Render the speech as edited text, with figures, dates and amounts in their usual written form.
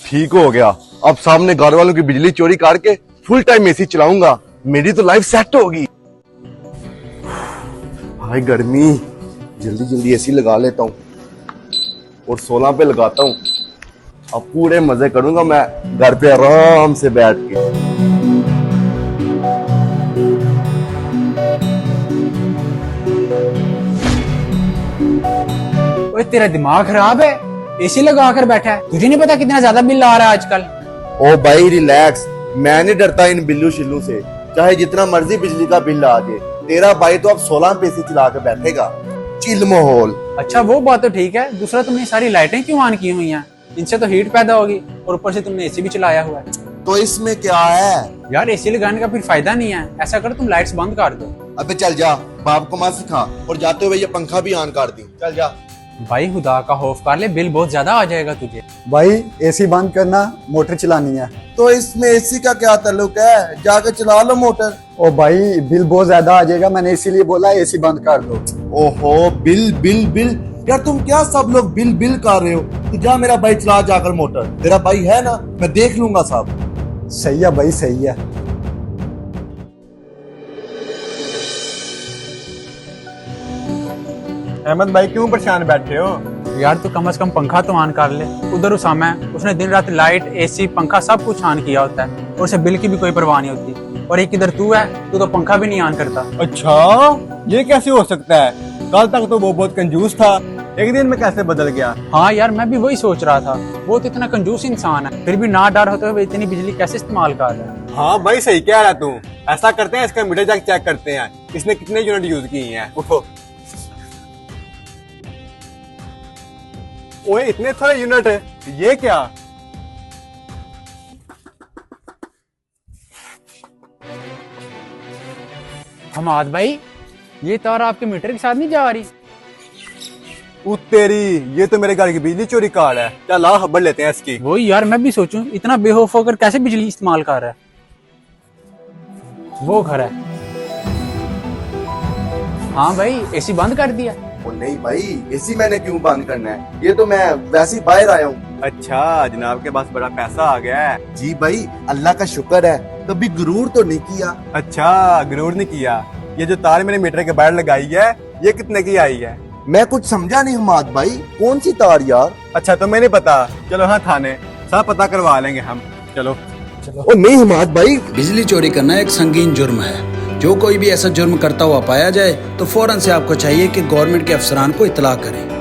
ठीक हो गया। अब सामने घर वालों की बिजली चोरी करके फुल टाइम एसी चलाऊंगा। मेरी तो लाइफ सेट होगी। हाय गर्मी, जल्दी जल्दी एसी लगा लेता हूँ और 16 पे लगाता हूँ। अब पूरे मजे करूंगा मैं घर पे आराम से बैठ के। ओए तेरा दिमाग खराब है, एसी लगा कर बैठा है। तुझे नहीं पता कितना ज्यादा बिल आ रहा है आजकल। ओ भाई रिलैक्स, मैं नहीं डरता इन बिल्लू शिल्लू से। चाहे जितना मर्जी बिजली का बिल आ जाए, तेरा भाई तो अब 16 पे एसी चला के बैठेगा। चिल माहौल। अच्छा वो बात तो ठीक है, दूसरा तुमने सारी लाइटें क्यों ऑन की हुई हैं? इनसे तो हीट पैदा होगी और ऊपर से तुमने एसी भी चलाया हुआ है। तो इसमें क्या है? यार एसी लगाने का फिर फायदा नहीं है। ऐसा कर तुम लाइट्स बंद कर दो। अबे चल जा, बाप को मत सिखा। और जाते हुए ये पंखा भी ऑन कर दी। चल जा। भाई खुदा का खौफ कर ले, बिल बहुत ज्यादा आ जाएगा तुझे। भाई एसी बंद करना, मोटर चलानी है। तो इसमें एसी का क्या ताल्लुक है? जाके चला लो मोटर। ओ भाई बिल बहुत ज्यादा आ जाएगा, मैंने इसीलिए बोला एसी बंद कर दो। ओहो, बिल बिल बिल। यार तुम क्या सब लोग बिल बिल कर रहे हो? तो जा मेरा भाई चला जाकर मोटर। तेरा भाई है ना, मैं देख लूंगा सब। सही है भाई, सही है। अहमद भाई क्यों परेशान बैठे हो? यार तू कम से कम पंखा तो ऑन कर ले। उधर उसामा है, उसने दिन रात लाइट एसी पंखा सब कुछ ऑन किया होता है और उसे बिल की भी कोई परवाह नहीं होती। और एक इधर तू है, तू तो पंखा भी नहीं ऑन करता। अच्छा, ये कैसे हो सकता है? कल तक तो वो बहुत कंजूस था, एक दिन में कैसे बदल गया? हाँ यार मैं भी वही सोच रहा था, वो तो इतना कंजूस इंसान है फिर भी ना डर होते हुए इतनी बिजली कैसे इस्तेमाल कर रहा है। हाँ भाई सही कह रहा तू। ऐसा करते हैं, इसका मीटर जैक चेक करते हैं, इसने कितने यूनिट यूज किए हैं। उठो। ओए इतने सारे यूनिट है, ये क्या? हमाद भाई ये तार आपके मीटर के साथ नहीं जा रही? तेरी, ये तो मेरे घर की बिजली चोरी कार है। चल ला खबर लेते हैं इसकी। वही यार मैं भी सोचूं, इतना बेखौफ होकर कैसे बिजली इस्तेमाल कर रहा है। वो घर है। हाँ भाई एसी बंद कर दिया। ओ नहीं भाई, एसी मैंने क्यों बंद करना है? ये तो मैं वैसे ही बाहर आया हूँ। अच्छा, जनाब के पास बड़ा पैसा आ गया है। जी भाई, अल्लाह का शुक्र है, कभी गुरूर तो नहीं किया। अच्छा, गुरूर नहीं किया। ये जो तार मैंने मीटर के बाहर लगाई है, ये कितने की आई है? मैं कुछ समझा नहीं हमाद भाई, कौन सी तार यार? अच्छा तो मैं नहीं पता। चलो हाँ थाने, सब पता करवा लेंगे हम। चलो। ओ नहीं हमाद भाई, बिजली चोरी करना एक संगीन जुर्म है। जो कोई भी ऐसा जुर्म करता हुआ पाया जाए तो फौरन से आपको चाहिए कि गवर्नमेंट के अफसरान को इत्तला करें।